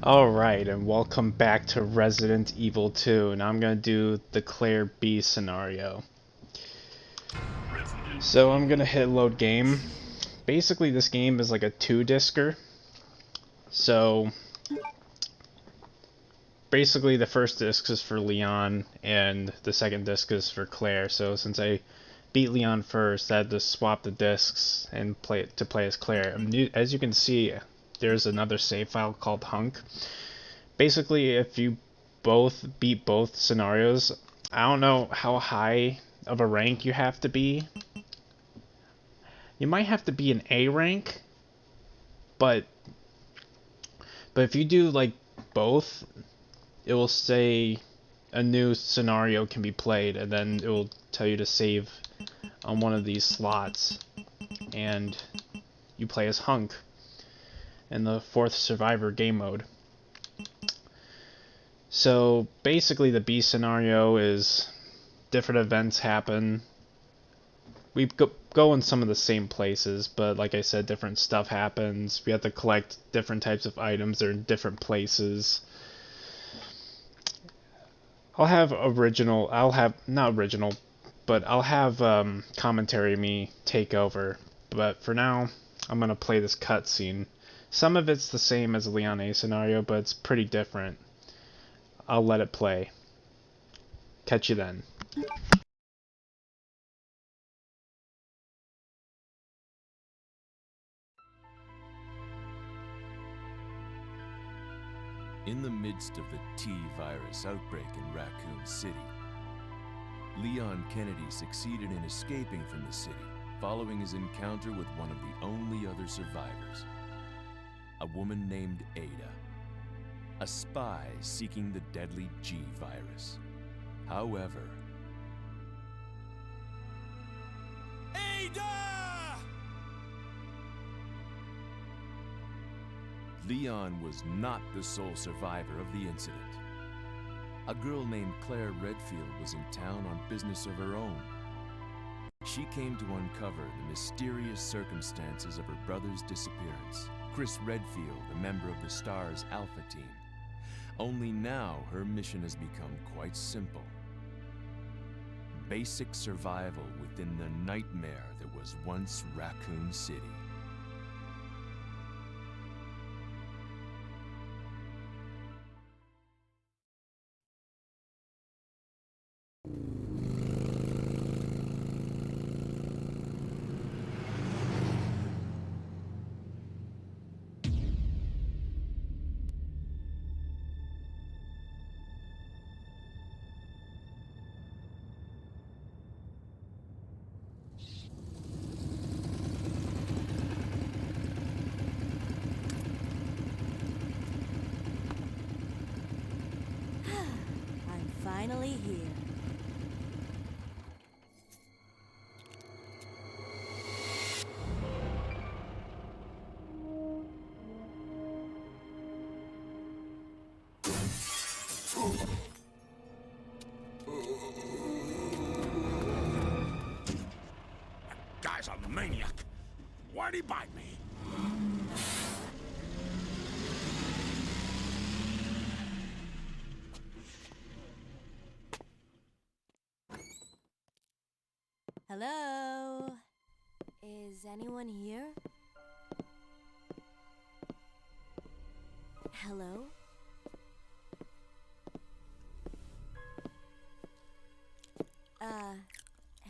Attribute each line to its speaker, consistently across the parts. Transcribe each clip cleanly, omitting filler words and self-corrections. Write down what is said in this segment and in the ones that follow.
Speaker 1: Alright, and welcome back to Resident Evil 2. Now I'm gonna do the Claire B scenario. So I'm gonna hit load game. Basically this game is like a two-discer. So basically the first disc is for Leon and the second disc is for Claire. So since I beat Leon first, I had to swap the discs and play as Claire. As you can see, there's another save file called Hunk. Basically, if you both beat both scenarios, I don't know how high of a rank you have to be. You might have to be an A rank, but if you do like both, it will say a new scenario can be played, and then it will tell you to save on one of these slots, and you play as Hunk in the fourth survivor game mode. So basically the B scenario is different events happen. We go in some of the same places, but like I said, different stuff happens. We have to collect different types of items. They're in different places. I'll have commentary me take over. But for now, I'm gonna play this cutscene. Some of it's the same as the Leon A scenario, but it's pretty different. I'll let it play. Catch you then.
Speaker 2: In the midst of the T-virus outbreak in Raccoon City, Leon Kennedy succeeded in escaping from the city following his encounter with one of the only other survivors, a woman named Ada, a spy seeking the deadly G-virus. However, Ada! Leon was not the sole survivor of the incident. A girl named Claire Redfield was in town on business of her own. She came to uncover the mysterious circumstances of her brother's disappearance. Chris Redfield, a member of the STARS Alpha team. Only now her mission has become quite simple. Basic survival within the nightmare that was once Raccoon City.
Speaker 3: Finally here.
Speaker 4: That guy's a maniac. Why'd he bite me?
Speaker 3: Hello? Is anyone here? Hello?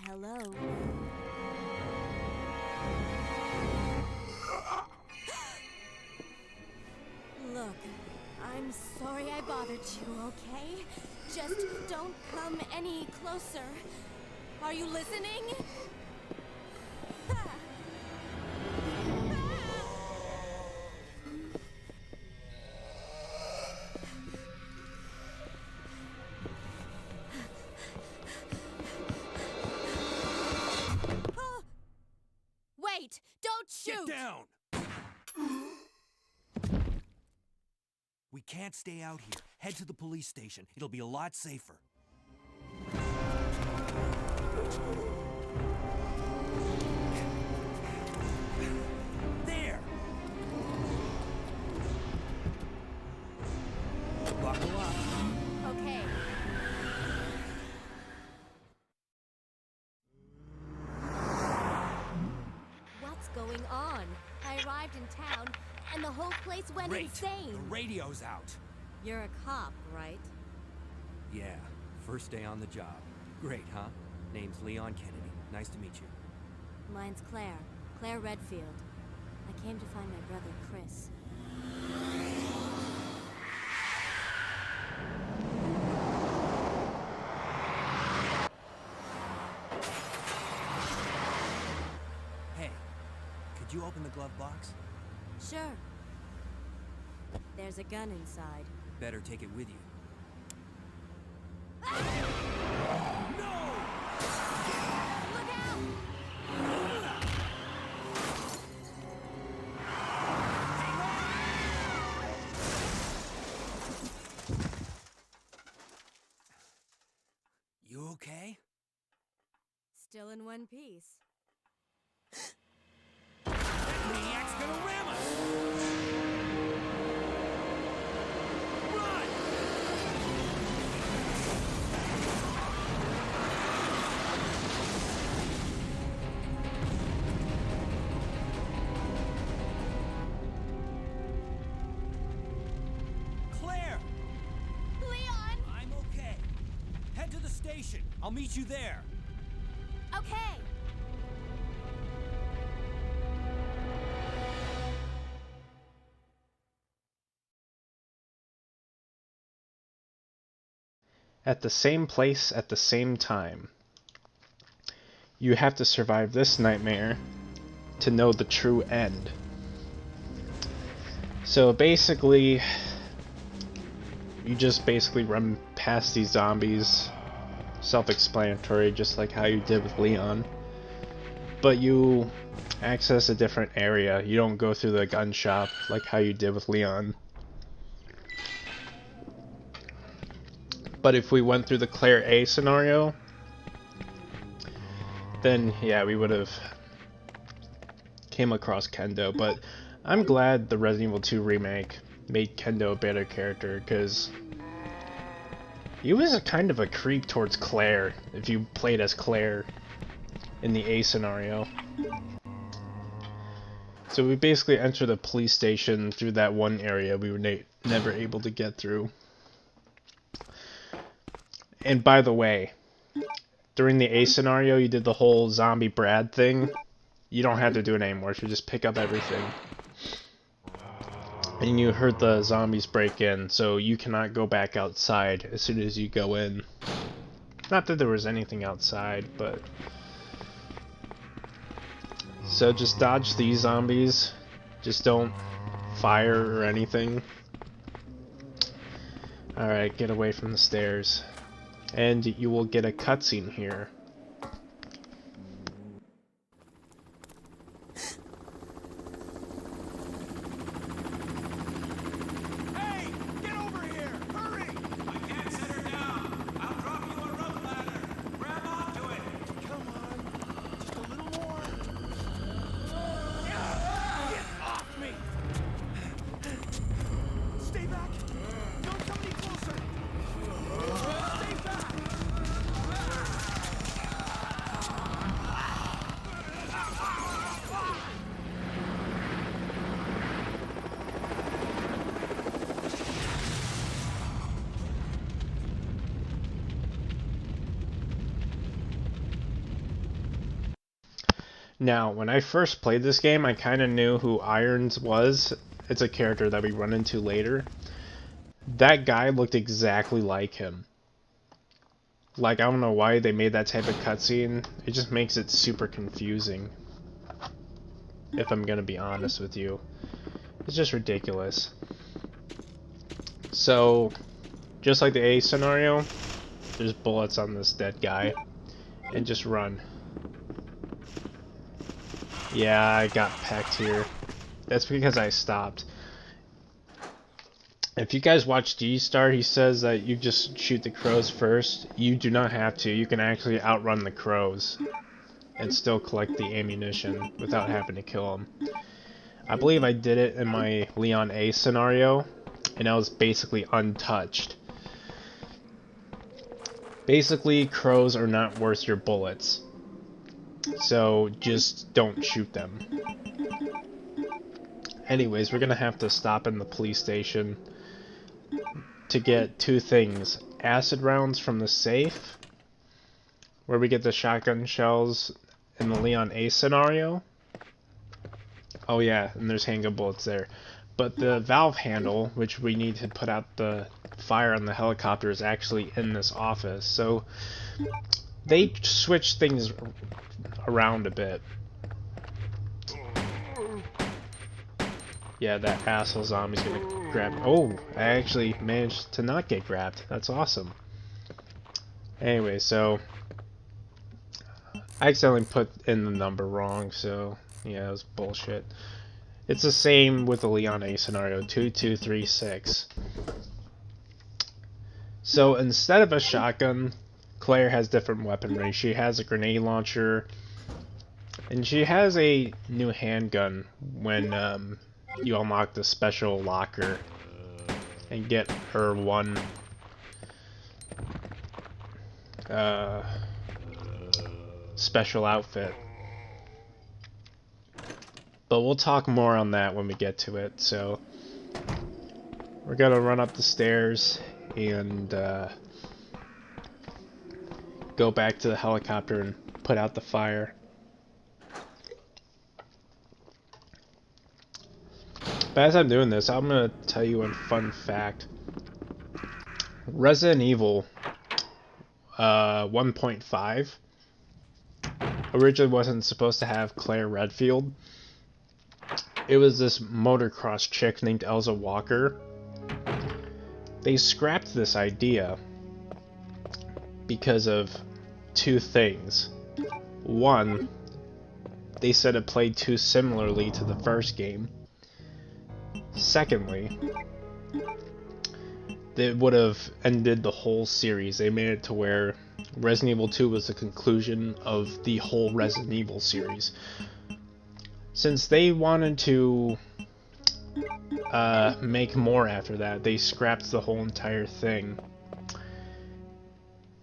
Speaker 3: Hello? Look, I'm sorry I bothered you, okay? Just don't come any closer. Are you listening? Wait! Don't shoot!
Speaker 4: Get down!
Speaker 5: We can't stay out here. Head to the police station. It'll be a lot safer. There! Buckle up.
Speaker 3: Okay. What's going on? I arrived in town, and the whole place went
Speaker 5: Great.
Speaker 3: insane.
Speaker 5: The radio's out.
Speaker 3: You're a cop, right?
Speaker 5: Yeah, first day on the job. Great, huh? Name's Leon Kennedy. Nice to meet you.
Speaker 3: Mine's Claire. Claire Redfield. I came to find my brother, Chris.
Speaker 5: Hey, could you open the glove box?
Speaker 3: Sure. There's a gun inside.
Speaker 5: Better take it with you.
Speaker 3: Look out!
Speaker 5: You okay?
Speaker 3: Still in one piece.
Speaker 5: That maniac's gonna ram us! Run! Claire!
Speaker 3: Leon!
Speaker 5: I'm okay. Head to the station. I'll meet you there.
Speaker 3: Okay.
Speaker 1: At the same place at the same time. You have to survive this nightmare to know the true end. So basically, you just basically run past these zombies. Self-explanatory, just like how you did with Leon. But you access a different area. You don't go through the gun shop like how you did with Leon. But if we went through the Claire A scenario, then yeah, we would have came across Kendo. But I'm glad the Resident Evil 2 remake made Kendo a better character, because he was a kind of a creep towards Claire if you played as Claire in the A scenario. So we basically enter the police station through that one area we were never able to get through. And by the way, during the A scenario, you did the whole zombie Brad thing. You don't have to do it anymore. You should just pick up everything. And you heard the zombies break in, so you cannot go back outside as soon as you go in. Not that there was anything outside, but... So just dodge these zombies. Just don't fire or anything. Alright, get away from the stairs. And you will get a cutscene here.
Speaker 4: Hey! Get over here! Hurry! I can't set her down. I'll drop you a rope ladder. Grab onto it. Come on. Just a little more. Get off me! Stay back! Don't come any closer! Stay back!
Speaker 1: Now, when I first played this game, I kind of knew who Irons was. It's a character that we run into later. That guy looked exactly like him. Like, I don't know why they made that type of cutscene. It just makes it super confusing. If I'm gonna be honest with you. It's just ridiculous. So, just like the A scenario, there's bullets on this dead guy. And just run. Yeah, I got pecked here. That's because I stopped. If you guys watch G-Star, he says that you just shoot the crows first. You do not have to. You can actually outrun the crows and still collect the ammunition without having to kill them. I believe I did it in my Leon A scenario. and I was basically untouched. Basically, crows are not worth your bullets, so just don't shoot them. Anyways, we're gonna have to stop in the police station to get two things: acid rounds from the safe, where we get the shotgun shells in the Leon A scenario. Oh yeah, and there's handgun bullets there. But the valve handle, which we need to put out the fire on the helicopter, is actually in this office. So they switch things around a bit. Yeah, that asshole zombie's gonna grab. Oh, I actually managed to not get grabbed. That's awesome. Anyway, so I accidentally put in the number wrong, so yeah, it was bullshit. It's the same with the Leon A scenario, 2236. So instead of a shotgun, Claire has different weaponry. She has a grenade launcher, and she has a new handgun when you unlock the special locker and get her one special outfit. But we'll talk more on that when we get to it. So we're gonna run up the stairs and go back to the helicopter and put out the fire. But as I'm doing this, I'm gonna tell you a fun fact. Resident Evil 1.5 originally wasn't supposed to have Claire Redfield. It was this motocross chick named Elsa Walker. They scrapped this idea because of two things. One, they said it played too similarly to the first game. Secondly, it would have ended the whole series. They made it to where Resident Evil 2 was the conclusion of the whole Resident Evil series. Since they wanted to make more after that, they scrapped the whole entire thing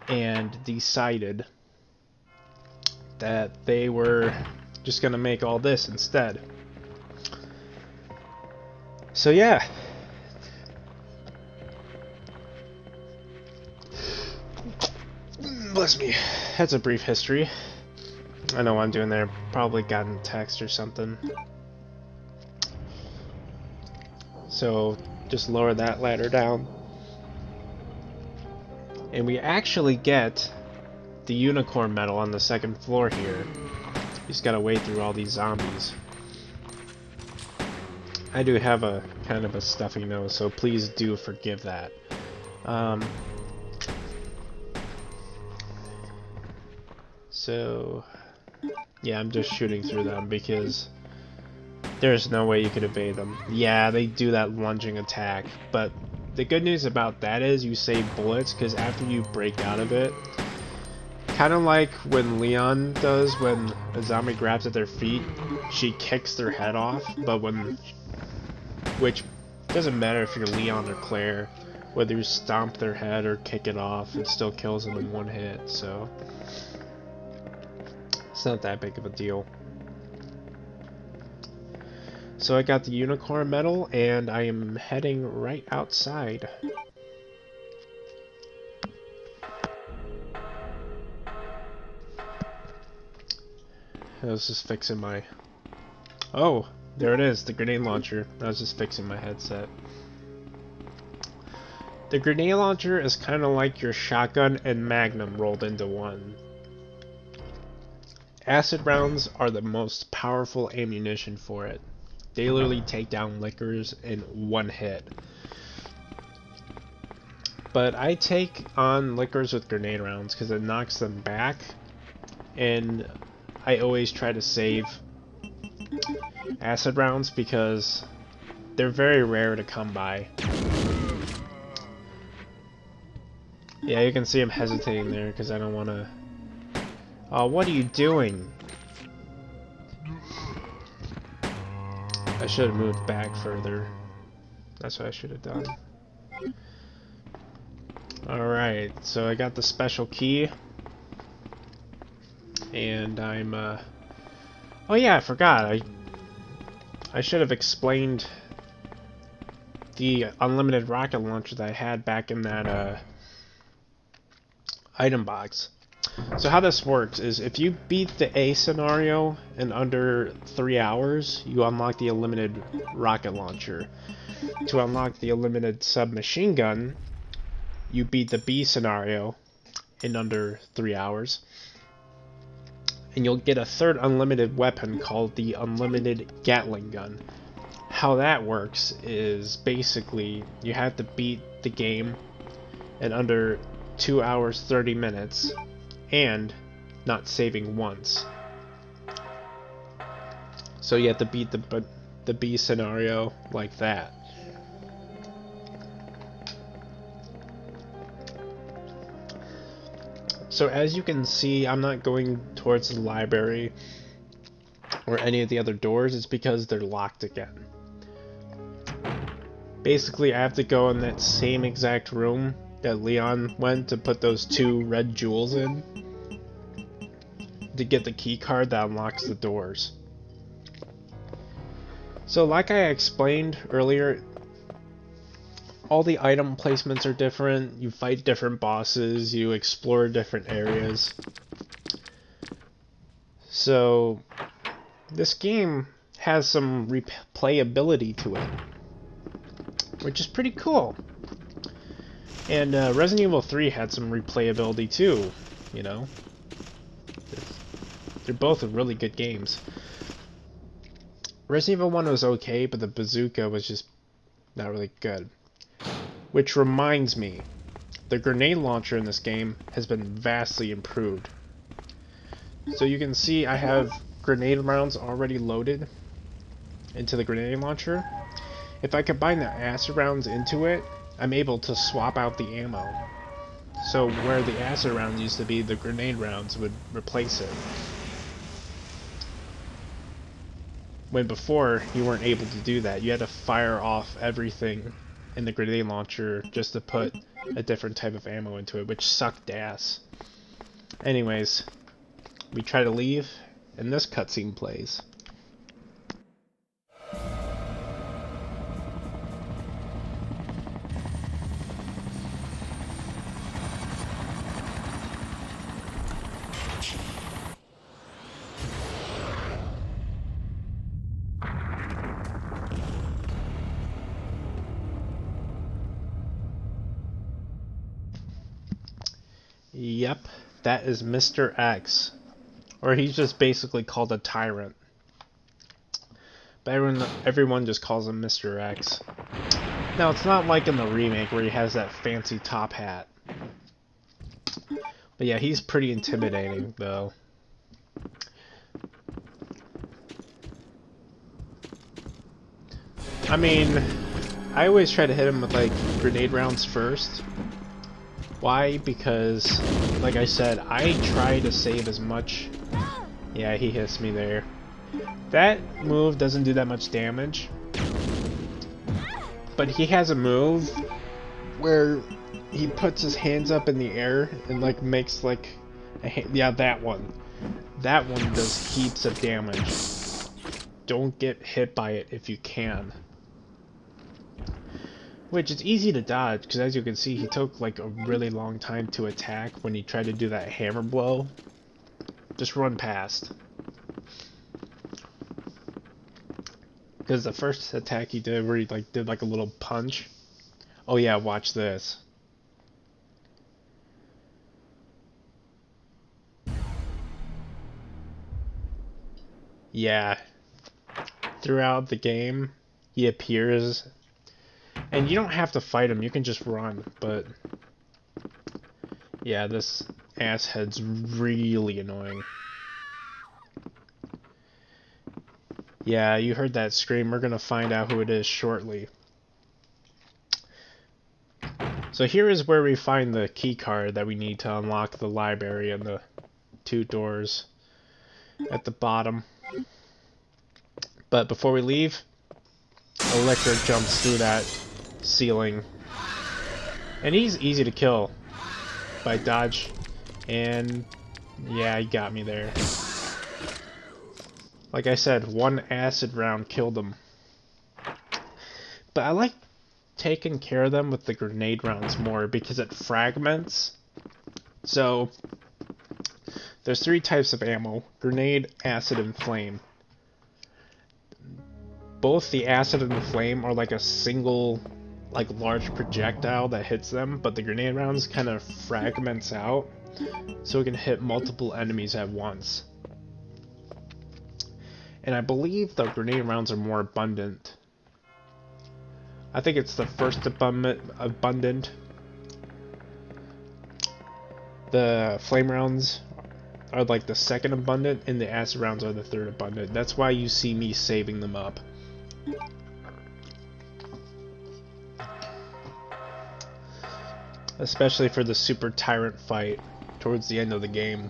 Speaker 1: and decided that they were just gonna make all this instead. So yeah. Bless me. That's a brief history. I know what I'm doing there. Probably gotten a text or something. So just lower that ladder down. And we actually get the unicorn medal on the second floor here. You just gotta wade through all these zombies. I do have a kind of a stuffy nose, so please do forgive that. So yeah, I'm just shooting through them because there's no way you could evade them. Yeah, they do that lunging attack, but the good news about that is you save bullets, because after you break out of it, kind of like when Leon does when a zombie grabs at their feet, she kicks their head off, but which doesn't matter if you're Leon or Claire, whether you stomp their head or kick it off, it still kills them in one hit, so it's not that big of a deal. So I got the unicorn medal, and I am heading right outside. I was just fixing my... Oh, there it is, the grenade launcher. I was just fixing my headset. The grenade launcher is kind of like your shotgun and magnum rolled into one. Acid rounds are the most powerful ammunition for it. They literally take down lickers in one hit. But I take on lickers with grenade rounds because it knocks them back, and I always try to save acid rounds because they're very rare to come by. Yeah, you can see him hesitating there because I don't want to... Oh, what are you doing? I should have moved back further. That's what I should have done. Alright, so I got the special key. And I'm, oh yeah, I forgot. I should have explained the unlimited rocket launcher that I had back in that, item box. So how this works is if you beat the A scenario in under 3 hours, you unlock the unlimited rocket launcher. To unlock the unlimited submachine gun, you beat the B scenario in under 3 hours. And you'll get a third unlimited weapon called the unlimited Gatling Gun. How that works is basically you have to beat the game in under 2 hours 30 minutes and not saving once. So you have to beat the B scenario like that. So as you can see, I'm not going towards the library or any of the other doors. It's because they're locked again. Basically, I have to go in that same exact room that Leon went to put those 2 red jewels in to get the key card that unlocks the doors. So like I explained earlier, all the item placements are different, you fight different bosses, you explore different areas. So this game has some replayability to it, which is pretty cool. And Resident Evil 3 had some replayability too, you know. They're both really good games. Resident Evil 1 was okay, but the bazooka was just not really good. Which reminds me, the grenade launcher in this game has been vastly improved. So you can see I have grenade rounds already loaded into the grenade launcher. If I combine the acid rounds into it, I'm able to swap out the ammo. So where the acid rounds used to be, the grenade rounds would replace it. When before, you weren't able to do that. You had to fire off everything in the grenade launcher just to put a different type of ammo into it, which sucked ass. Anyways, we try to leave, and this cutscene plays. Yep, that is Mr. X. Or he's just basically called a tyrant. But everyone just calls him Mr. X. Now, it's not like in the remake where he has that fancy top hat. But yeah, he's pretty intimidating, though. I mean, I always try to hit him with, like, grenade rounds first. Why? Because, like I said, I try to save as much... Yeah, he hits me there. That move doesn't do that much damage. But he has a move where he puts his hands up in the air and, like, makes, like... yeah, that one. That one does heaps of damage. Don't get hit by it if you can. Which is easy to dodge, because as you can see, he took like a really long time to attack when he tried to do that hammer blow. Just run past. Because the first attack he did, where he like did like a little punch. Oh yeah, watch this. Yeah. Throughout the game, he appears. And you don't have to fight him, you can just run, but... yeah, this asshead's really annoying. Yeah, you heard that scream, we're gonna find out who it is shortly. So here is where we find the key card that we need to unlock the library and the 2 doors at the bottom. But before we leave, Electra jumps through that ceiling. And he's easy to kill by dodge. And yeah, he got me there. Like I said, one acid round killed him. But I like taking care of them with the grenade rounds more because it fragments. So there's 3 types of ammo: grenade, acid, and flame. Both the acid and the flame are like a single, like, large projectile that hits them, but the grenade rounds kind of fragments out, so it can hit multiple enemies at once. And I believe the grenade rounds are more abundant. I think it's the first abundant. The flame rounds are like the second abundant, and the acid rounds are the third abundant. That's why you see me saving them up. Especially for the super tyrant fight towards the end of the game.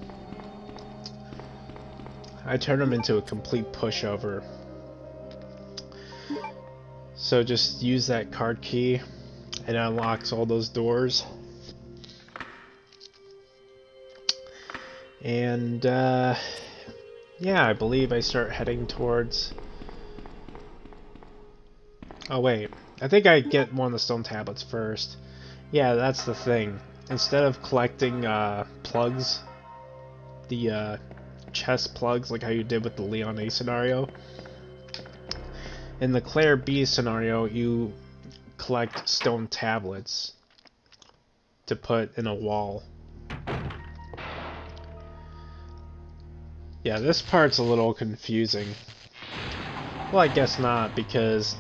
Speaker 1: I turn him into a complete pushover. So just use that card key and it unlocks all those doors. And yeah, I believe I start heading towards... Oh wait, I think I get one of the stone tablets first. Yeah, that's the thing. Instead of collecting plugs, the chest plugs like how you did with the Leon A scenario, in the Claire B scenario you collect stone tablets to put in a wall. Yeah, this part's a little confusing. Well, I guess not, because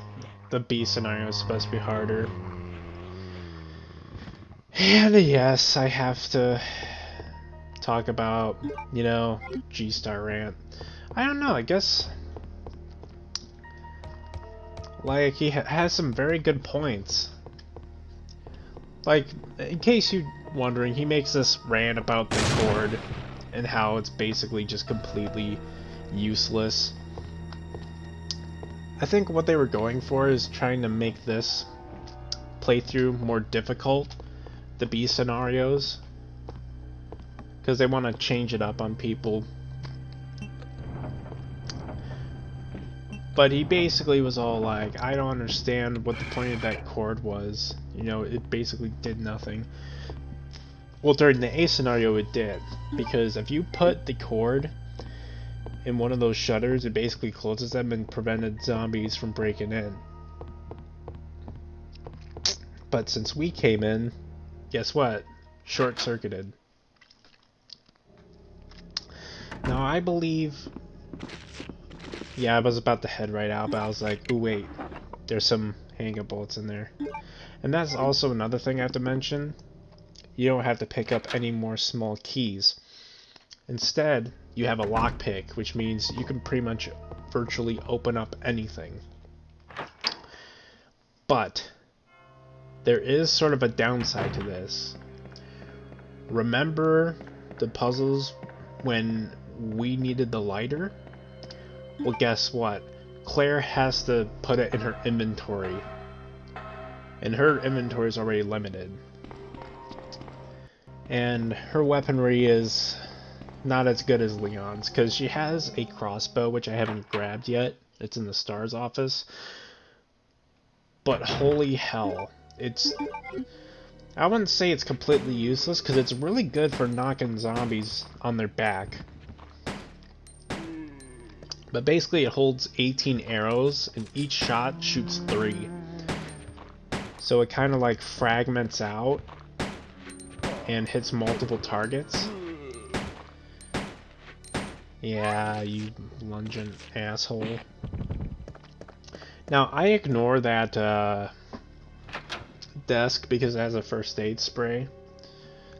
Speaker 1: the B scenario is supposed to be harder. And yes, I have to talk about, you know, G-Star rant. I don't know, I guess... Like, he has some very good points. Like, in case you're wondering, he makes this rant about the cord and how it's basically just completely useless. I think what they were going for is trying to make this playthrough more difficult, the B scenarios, because they want to change it up on people. But he basically was all like, I don't understand what the point of that cord was. You know, it basically did nothing. Well, during the A scenario it did, because if you put the cord in one of those shutters, it basically closes them and prevented zombies from breaking in. But since we came in, guess what? Short-circuited. Now I believe... Yeah, I was about to head right out, but I was like, ooh wait, there's some handgun bullets in there. And that's also another thing I have to mention. You don't have to pick up any more small keys. Instead, you have a lockpick, which means you can pretty much virtually open up anything. But there is sort of a downside to this. Remember the puzzles when we needed the lighter? Well, guess what? Claire has to put it in her inventory. And her inventory is already limited. And her weaponry is not as good as Leon's, because she has a crossbow, which I haven't grabbed yet. It's in the STARS office. But holy hell, it's... I wouldn't say it's completely useless, because it's really good for knocking zombies on their back. But basically it holds 18 arrows, and each shot shoots 3. So it kind of like fragments out and hits multiple targets. Yeah, you lunging asshole. Now, I ignore that desk because it has a first aid spray.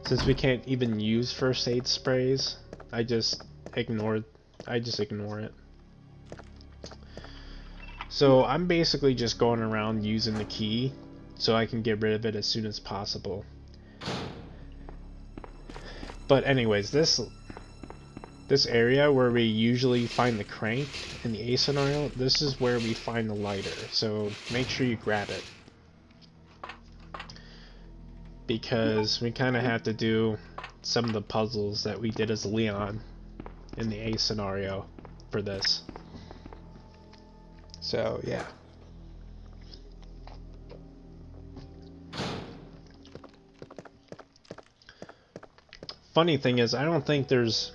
Speaker 1: Since we can't even use first aid sprays, I just ignore it. So I'm basically just going around using the key so I can get rid of it as soon as possible. But anyways, this area where we usually find the crank in the A scenario, this is where we find the lighter. So make sure you grab it. because we kind of have to do some of the puzzles that we did as Leon in the A scenario for this. So, yeah. Funny thing is, I don't think there's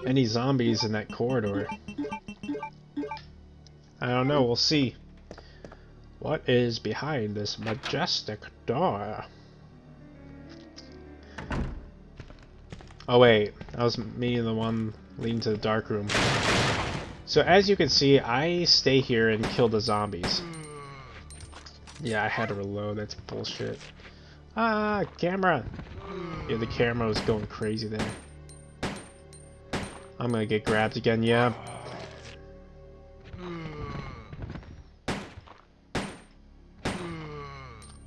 Speaker 1: any zombies in that corridor. I don't know, we'll see. What is behind this majestic door? Oh wait, that was me, the one leading to the dark room. So as you can see, I stay here and kill the zombies. Yeah, I had to reload, that's bullshit. Ah, camera! Yeah, the camera was going crazy there. I'm gonna get grabbed again, yeah.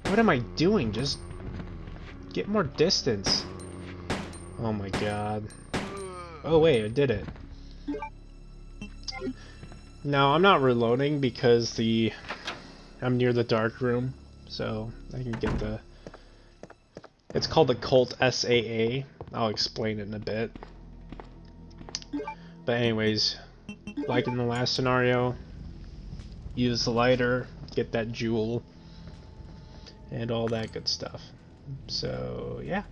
Speaker 1: What am I doing? Just get more distance. Oh my god. Oh wait, I did it. Now, I'm not reloading because I'm near the dark room, so I can get the... It's called the Colt SAA. I'll explain it in a bit. But anyways, like in the last scenario, use the lighter, get that jewel, and all that good stuff. So, yeah.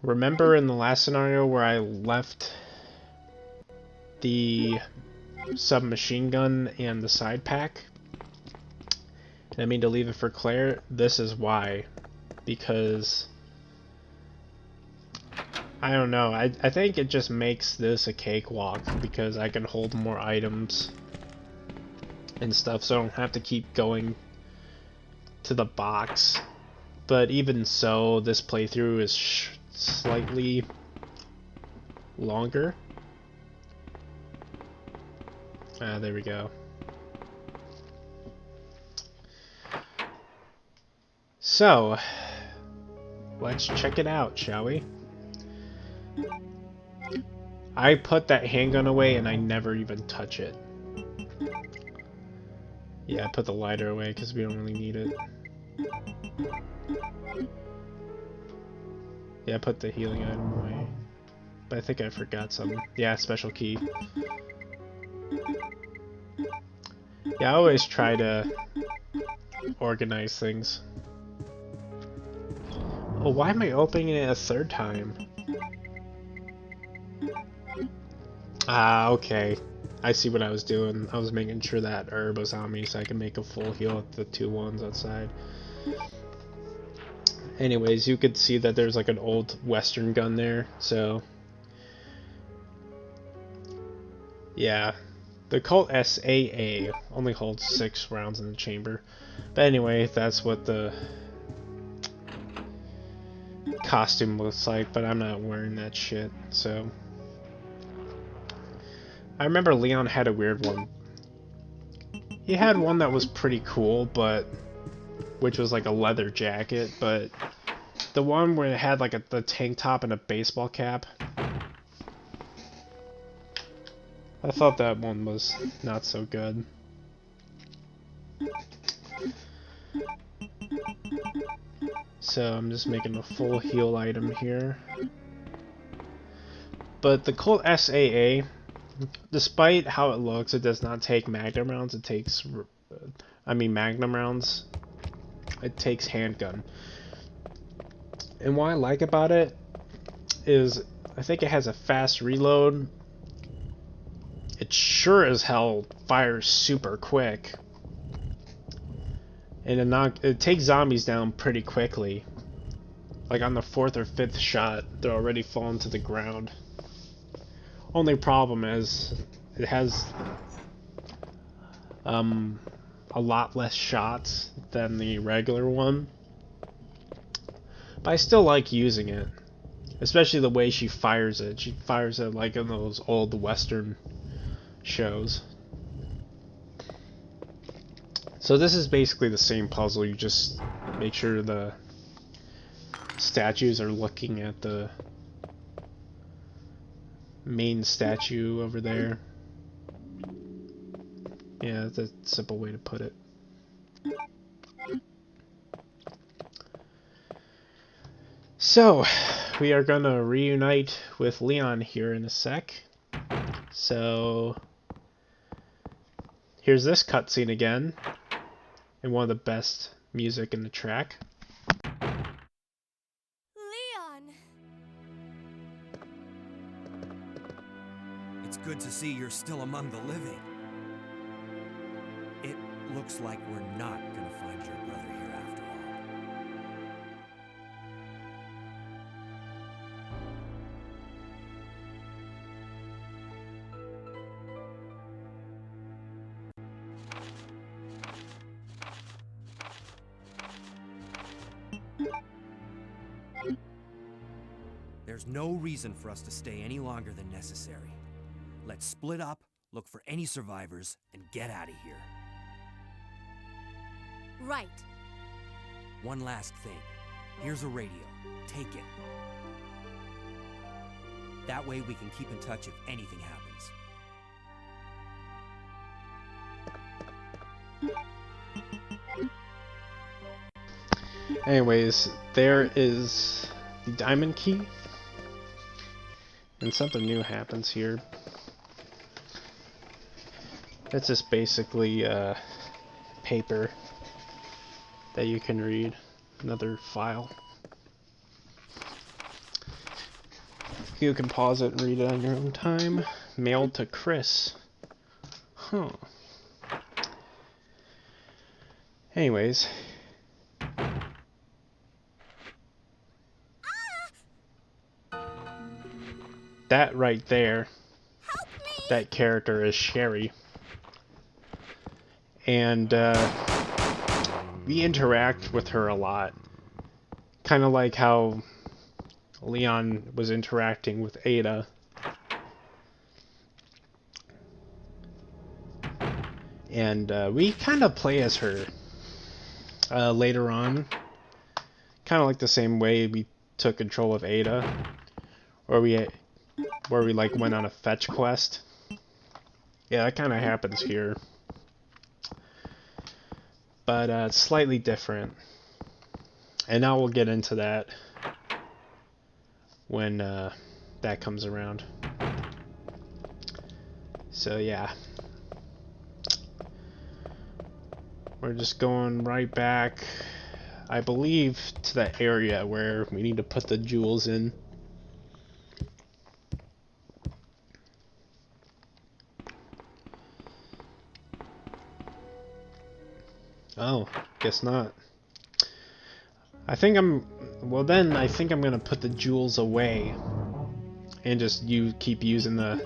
Speaker 1: Remember in the last scenario where I left the submachine gun and the side pack? And I mean to leave it for Claire? This is why. Because I don't know, I think it just makes this a cakewalk because I can hold more items and stuff, so I don't have to keep going to the box. But even so, this playthrough is slightly longer. Ah, there we go. So, let's check it out, shall we? I put that handgun away and I never even touch it. Yeah, I put the lighter away because we don't really need it. Yeah, I put the healing item away. But I think I forgot some. Yeah, special key. Yeah, I always try to organize things. Oh, why am I opening it a third time? Ah, okay. I see what I was doing. I was making sure that herb was on me so I can make a full heal with the 2 ones outside. Anyways, you could see that there's like an old Western gun there, so... Yeah. The Colt SAA only holds 6 rounds in the chamber. But anyway, that's what the costume looks like, but I'm not wearing that shit, so... I remember Leon had a weird one. He had one that was pretty cool, but... which was like a leather jacket, but... the one where it had like the tank top and a baseball cap... I thought that one was not so good. So I'm just making a full heal item here. But the Colt SAA, despite how it looks, it does not take Magnum rounds. It takes, Magnum rounds. It takes handgun. And what I like about it is I think it has a fast reload. It sure as hell fires super quick. And it takes zombies down pretty quickly. Like on the 4th or 5th shot, they're already falling to the ground. Only problem is it has a lot less shots than the regular one. But I still like using it. Especially the way she fires it. She fires it like in those old Western shows. So this is basically the same puzzle, you just make sure the statues are looking at the main statue over there. Yeah, that's a simple way to put it. So, we are gonna reunite with Leon here in a sec. So, here's this cutscene again, and one of the best music in the track.
Speaker 3: Leon!
Speaker 5: It's good to see you're still among the living. It looks like we're not gonna find your brother here after all. There's no reason for us to stay any longer than necessary. Let's split up, look for any survivors, and get out of here.
Speaker 3: Right.
Speaker 5: One last thing. Here's a radio. Take it. That way we can keep in touch if anything happens.
Speaker 1: Anyways, there is the diamond key. And something new happens here. It's just basically paper that you can read. Another file. You can pause it and read it on your own time. Mailed to Chris. Huh. Anyways. That right there, that character is Sherry. And we interact with her a lot. Kind of like how Leon was interacting with Ada. And we kind of play as her later on. Kind of like the same way we took control of Ada. Where we like went on a fetch quest. Yeah, that kind of happens here. But it's slightly different. And now we'll get into that when that comes around. So yeah. We're just going right back, I believe, to that area where we need to put the jewels in. Oh, guess not. I think I'm gonna put the jewels away and just keep using the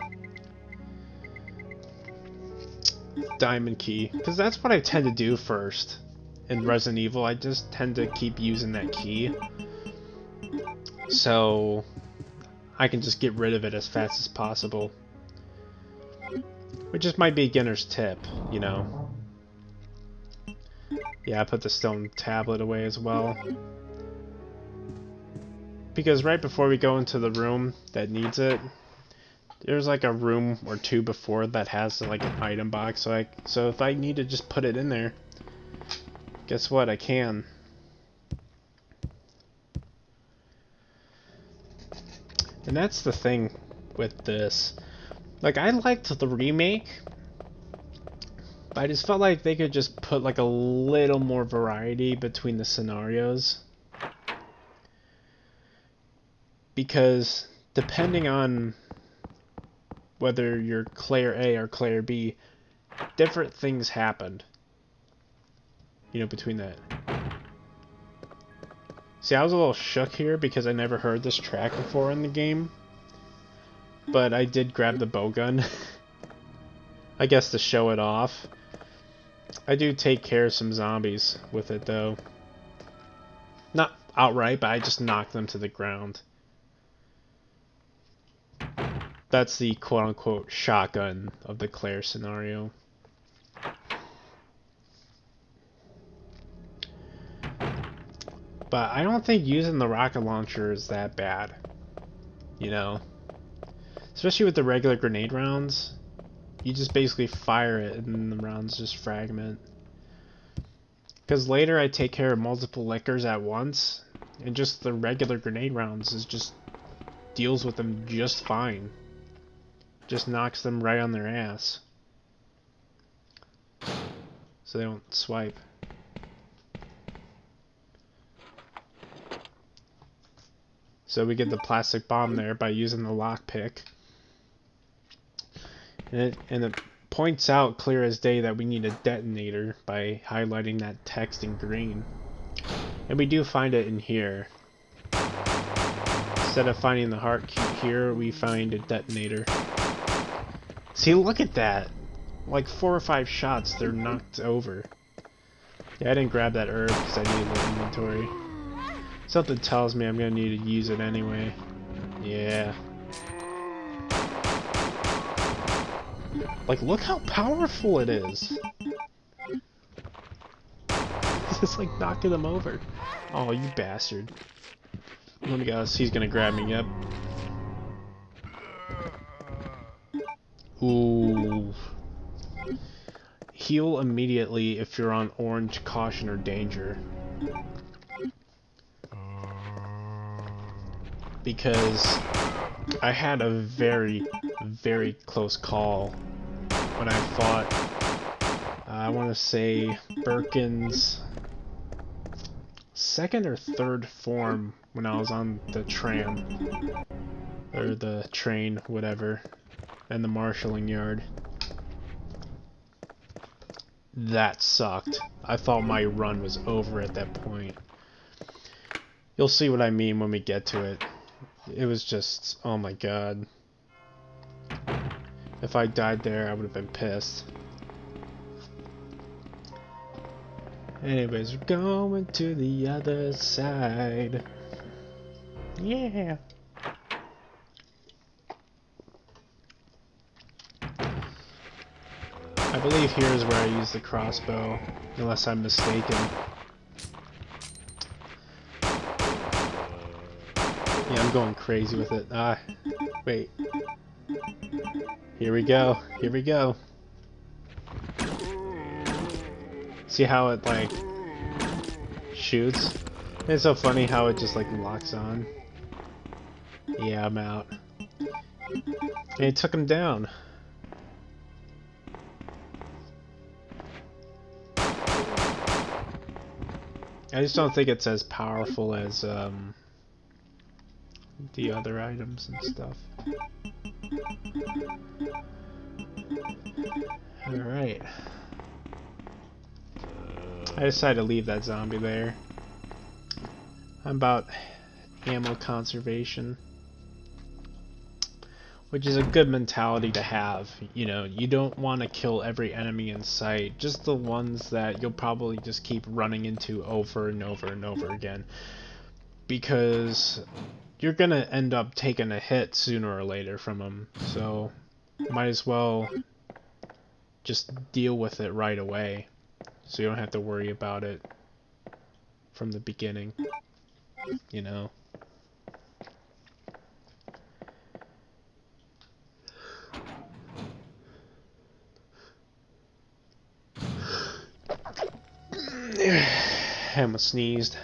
Speaker 1: diamond key, because that's what I tend to do first in Resident Evil. I just tend to keep using that key so I can just get rid of it as fast as possible, which is my beginner's tip, you know. Yeah, I put the stone tablet away as well. Because right before we go into the room that needs it, there's like a room or two before that has like an item box. So if I need to just put it in there, guess what? I can. And that's the thing with this. Like, I liked the remake, but I just felt like they could just put like a little more variety between the scenarios. Because depending on whether you're Claire A or Claire B, different things happened. You know, between that. See, I was a little shook here because I never heard this track before in the game. But I did grab the bowgun. I guess to show it off. I do take care of some zombies with it though. Not outright, but I just knock them to the ground. That's the quote-unquote shotgun of the Claire scenario. But I don't think using the rocket launcher is that bad. You know? Especially with the regular grenade rounds. You just basically fire it and the rounds just fragment. Because later I take care of multiple lickers at once. And just the regular grenade rounds is just deals with them just fine. Just knocks them right on their ass. So they don't swipe. So we get the plastic bomb there by using the lockpick. And it points out clear as day that we need a detonator by highlighting that text in green. And we do find it in here. Instead of finding the heart key here, we find a detonator. See, look at that! Like 4 or 5 shots, they're knocked over. Yeah, I didn't grab that herb because I needed the inventory. Something tells me I'm gonna need to use it anyway. Yeah. Like, look how powerful it is! It's like knocking them over. Oh, you bastard. Let me guess, he's gonna grab me, yep. Ooh. Heal immediately if you're on orange, caution, or danger. Because I had a very, very close call when I fought, I want to say, Birkin's second or third form when I was on the tram, or the train, whatever, and the marshalling yard. That sucked. I thought my run was over at that point. You'll see what I mean when we get to it. It was just, oh my god. If I died there, I would have been pissed. Anyways, we're going to the other side. Yeah. I believe here is where I use the crossbow, unless I'm mistaken. Yeah, I'm going crazy with it. Ah, wait. Here we go. Here we go. See how it, like, shoots? It's so funny how it just, like, locks on. Yeah, I'm out. And it took him down. I just don't think it's as powerful as, the other items and stuff. Alright. I decided to leave that zombie there. I'm about ammo conservation, which is a good mentality to have. You know, you don't want to kill every enemy in sight, just the ones that you'll probably just keep running into over and over and over again, because you're gonna end up taking a hit sooner or later from them, so might as well just deal with it right away, so you don't have to worry about it from the beginning, you know. I almost sneezed.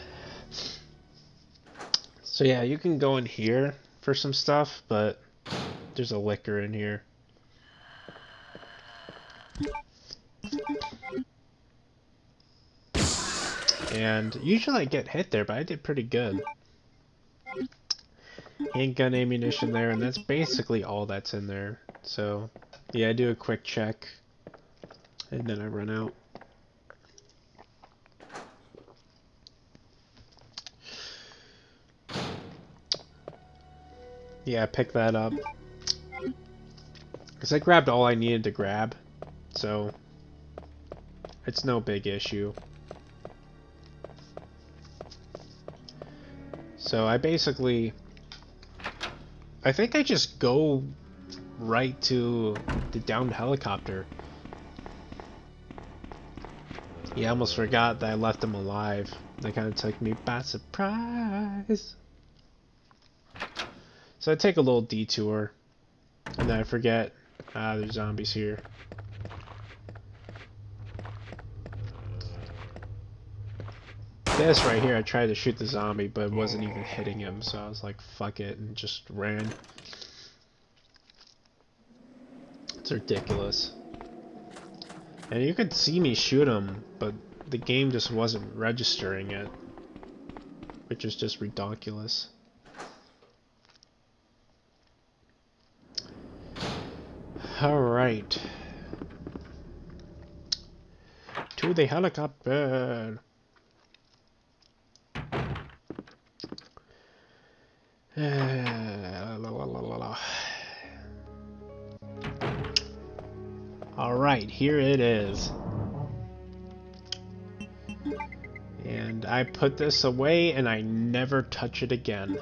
Speaker 1: So yeah, you can go in here for some stuff, but there's a liquor in here. And usually I get hit there, but I did pretty good. Handgun ammunition there, and that's basically all that's in there. So yeah, I do a quick check, and then I run out. Yeah, pick that up. Because I grabbed all I needed to grab, so it's no big issue. So I basically, I think I just go right to the downed helicopter. Yeah, I almost forgot that I left him alive. That kind of took me by surprise. So I take a little detour, and then I forget, there's zombies here. this right here, I tried to shoot the zombie, but it wasn't even hitting him, so I was like, fuck it, and just ran. It's ridiculous. And you could see me shoot him, but the game just wasn't registering it, which is just ridiculous. Alright. To the helicopter! Alright, here it is. And I put this away and I never touch it again.